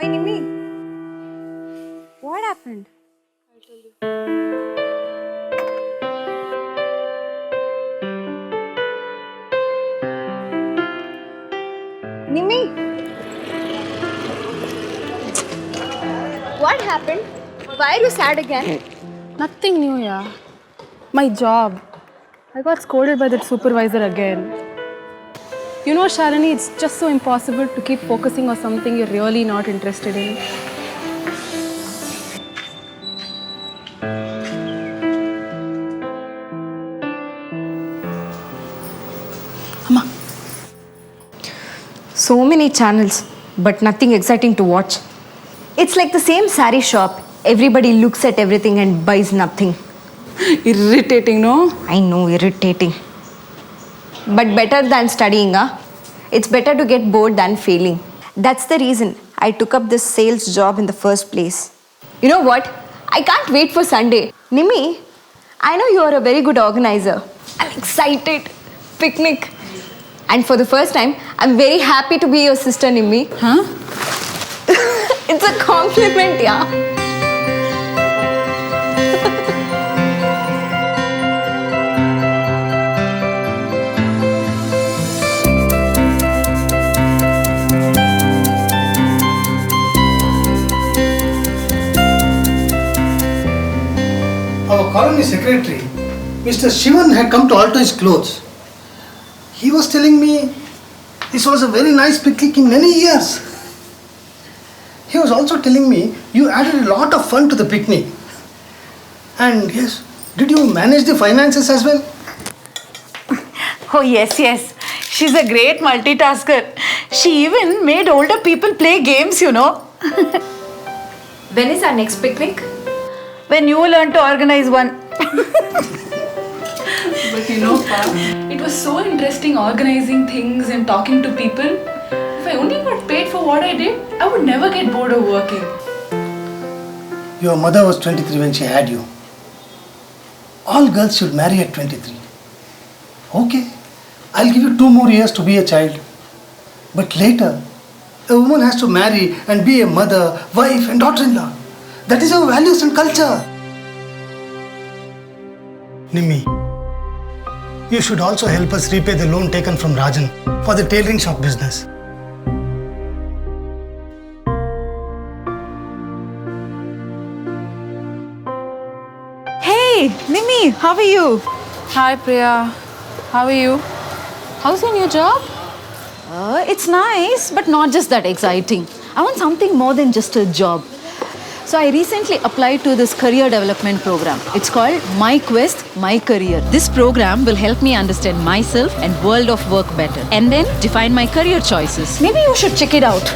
Hey Nimi, what happened? I'll tell you. Nimi, what happened? Why are you sad again? Nothing new, yeah. My job. I got scolded by that supervisor again. You know, Shalini, it's just so impossible to keep focusing on something you're really not interested in. Amma. So many channels, but nothing exciting to watch. It's like the same sari shop. Everybody looks at everything and buys nothing. Irritating, no? I know, irritating. But better than studying, huh? It's better to get bored than failing. That's the reason I took up this sales job in the first place. You know what? I can't wait for Sunday. Nimi, I know you are a very good organizer. I'm excited. Picnic. And for the first time, I'm very happy to be your sister, Nimi. Huh? It's a compliment, yeah. Our colony secretary, Mr. Shivan, had come to alter his clothes. He was telling me this was a very nice picnic in many years. He was also telling me you added a lot of fun to the picnic. And yes, did you manage the finances as well? Oh, yes, yes. She's a great multitasker. She even made older people play games, you know. When is our next picnic? When you learn to organize one. But you know, Pa, it was so interesting organizing things and talking to people. If I only got paid for what I did, I would never get bored of working. Your mother was 23 when she had you. All girls should marry at 23. Okay, I'll give you 2 more years to be a child. But later, a woman has to marry and be a mother, wife, and daughter-in-law. That is our values and culture. Nimi, you should also help us repay the loan taken from Rajan for the tailoring shop business. Hey, Nimi, how are you? Hi, Priya. How are you? How's your new job? It's nice, but not just that exciting. I want something more than just a job. So I recently applied to this career development program. It's called My Quest, My Career. This program will help me understand myself and world of work better and then define my career choices. Maybe you should check it out.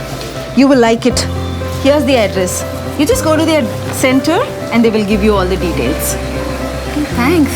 You will like it. Here's the address. You just go to their center and they will give you all the details. Okay, thanks.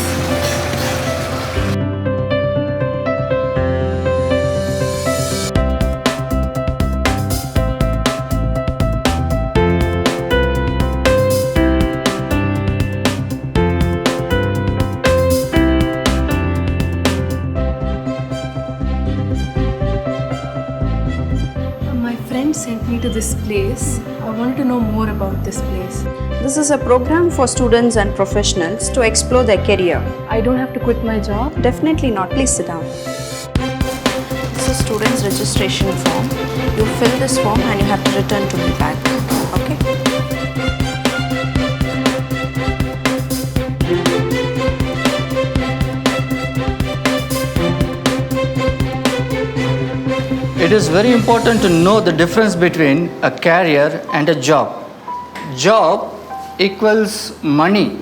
My friend sent me to this place. I wanted to know more about this place. This is a program for students and professionals to explore their career. I don't have to quit my job. Definitely not. Please sit down. This is students registration form. You fill this form and you have to return to me back. Okay? It is very important to know the difference between a career and a job. Job equals money.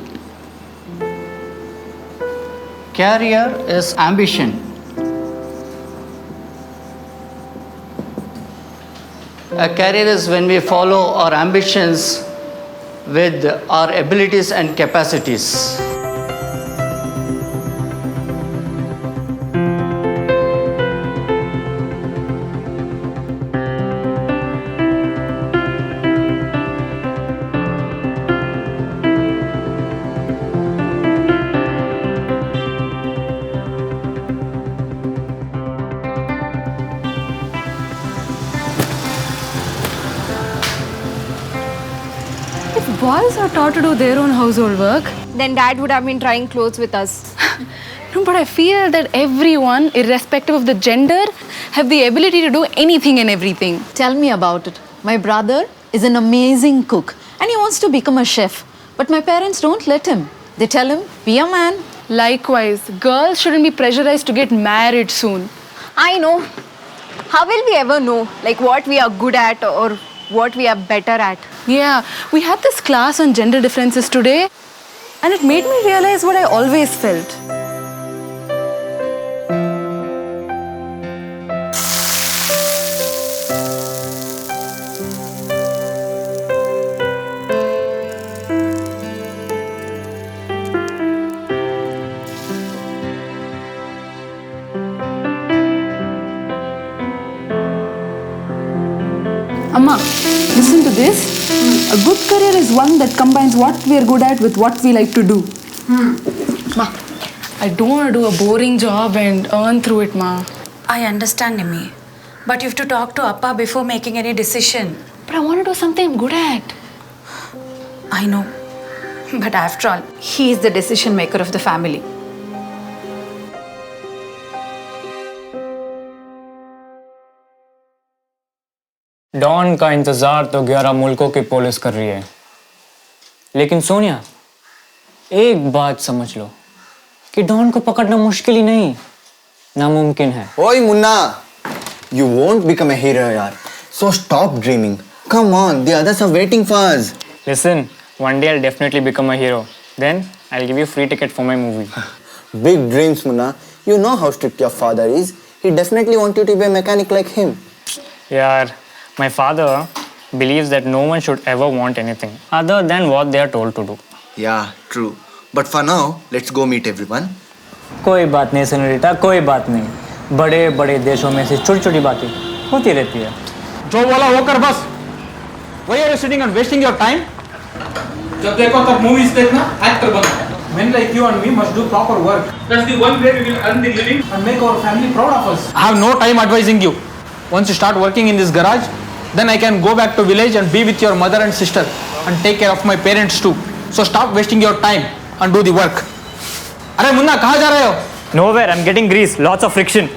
Career is ambition. A career is when we follow our ambitions with our abilities and capacities. boys are taught to do their own household work. Then dad would have been trying clothes with us. No, but I feel that everyone, irrespective of the gender, have the ability to do anything and everything. Tell me about it. My brother is an amazing cook and he wants to become a chef. But my parents don't let him. They tell him, be a man. Likewise, girls shouldn't be pressurized to get married soon. I know. How will we ever know like what we are good at or what we are better at? Yeah, we had this class on gender differences today, and it made me realize what I always felt. Amma, listen to this. A good career is one that combines what we are good at with what we like to do. Ma, I don't want to do a boring job and earn through it, Ma. I understand, Nimi. But you have to talk to Appa before making any decision. But I want to do something I'm good at. I know. But after all, he is the decision maker of the family. Don का इंतजार तो 11 मुल्कों की police कर रही है, लेकिन सोनिया एक बात समझ लो कि डॉन को पकड़ना मुश्किल ही नहीं, नामुमकिन है। ओए Munna, you won't become a hero यार, so stop dreaming. Come on, the others are waiting for us. Listen, one day I'll definitely become a hero. Then I'll give you free ticket for my movie. Big dreams, Munna. You know how strict your father is. He definitely wants you to be a mechanic like him. यार, my father believes that no one should ever want anything other than what they are told to do. Yeah, true. But for now, let's go meet everyone. कोई बात नहीं senorita, कोई बात नहीं। बड़े बड़े देशों में से छोटी छोटी बातें होती रहती है। जो बोला वो कर बस। Why are you sitting and wasting your time? जब देखो तब movies देखना, actor बनना। Men like you and me must do proper work. That's the one way we will earn the living and make our family proud of us. I have no time advising you. Once you start working in this garage, then I can go back to village and be with your mother and sister and take care of my parents too. So stop wasting your time and do the work. अरे मुन्ना कहाँ जा रहे हो? Nowhere, I'm getting grease, lots of friction.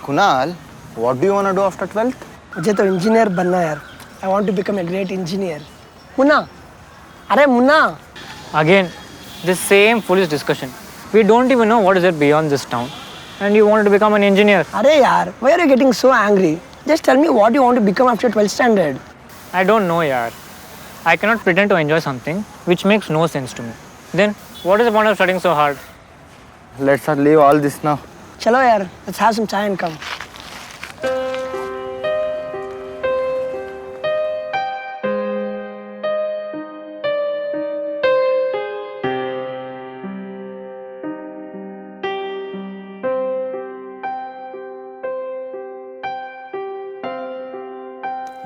Kunal, what do you want to do after 12th? मुझे तो engineer बनना है यार. I want to become a great engineer. Munna, अरे Munna. Again, the same foolish discussion. We don't even know what is there beyond this town. And you wanted to become an engineer. अरे यार, why are you getting so angry? Just tell me what you want to become after 12th standard. I don't know, yaar. I cannot pretend to enjoy something which makes no sense to me. Then, what is the point of studying so hard? Let's not leave all this now. चलो यार, let's have some chai and come.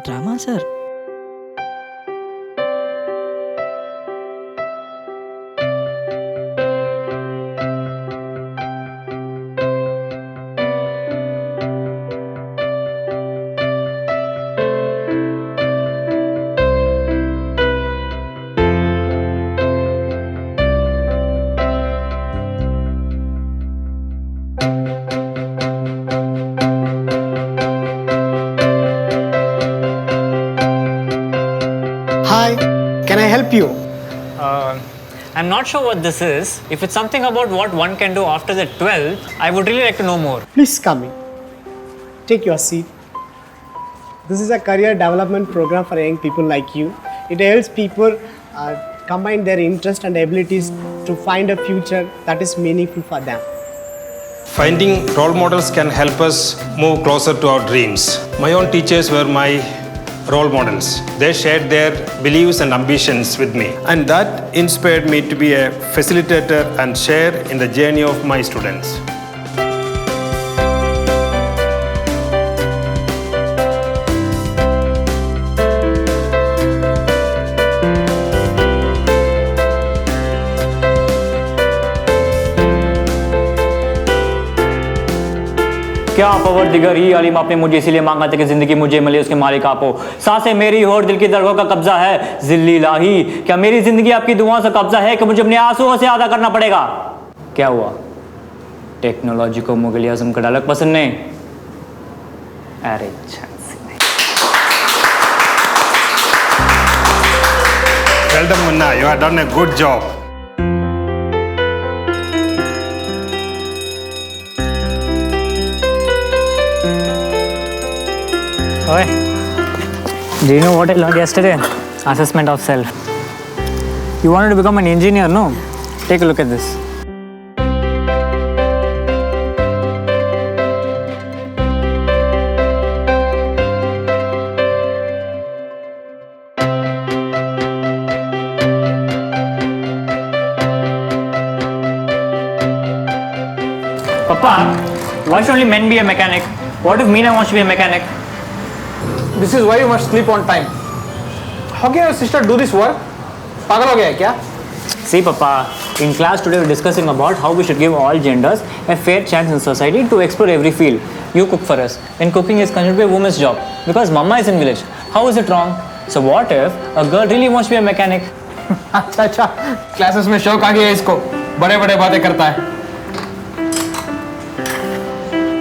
Drama sir, Hi, can I help you? I'm not sure what this is. If it's something about what one can do after the 12th, I would really like to know more. Please come in. Take your seat. This is a career development program for young people like you. It helps people combine their interests and abilities to find a future that is meaningful for them. Finding role models can help us move closer to our dreams. My own teachers were my role models. They shared their beliefs and ambitions with me, and that inspired me to be a facilitator and share in the journey of my students. क्या power दिगर ही अलीम आपने मुझे इसीलिए मांगा था कि जिंदगी मुझे मिले उसके मालिक आप हो। सांसें मेरी हो और दिल की धड़कनों का कब्जा है जिल्ली इलाही। क्या मेरी जिंदगी आपकी दुआओं से कब्जा है कि मुझे अपने आंसुओं से अदा करना पड़ेगा? क्या हुआ, टेक्नोलॉजी को मुगल आजम का डायलॉग पसंद नहीं? अरे Well done, Munna. You have done a good job. Oi, do you know what I learned yesterday? Assessment of self. You wanted to become an engineer, no? Take a look at this. Papa, why should only men be a mechanic? What if Meena wants to be a mechanic? This is why you must sleep on time. How can your sister do this work? पागल हो गया है क्या? See, Papa, in class today we're discussing about how we should give all genders a fair chance in society to explore every field. You cook for us, and cooking is considered to be a woman's job because Mama is in village. How is it wrong? So what if a girl really wants to be a mechanic? अच्छा, classes में शौक आ गया इसको, बड़े-बड़े बातें करता है.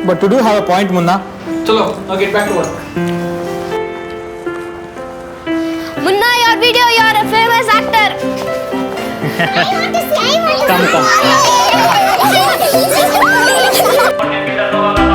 But to do have a point, Munna. चलो, now get back to work. Munna, your video, you are a famous actor. Come.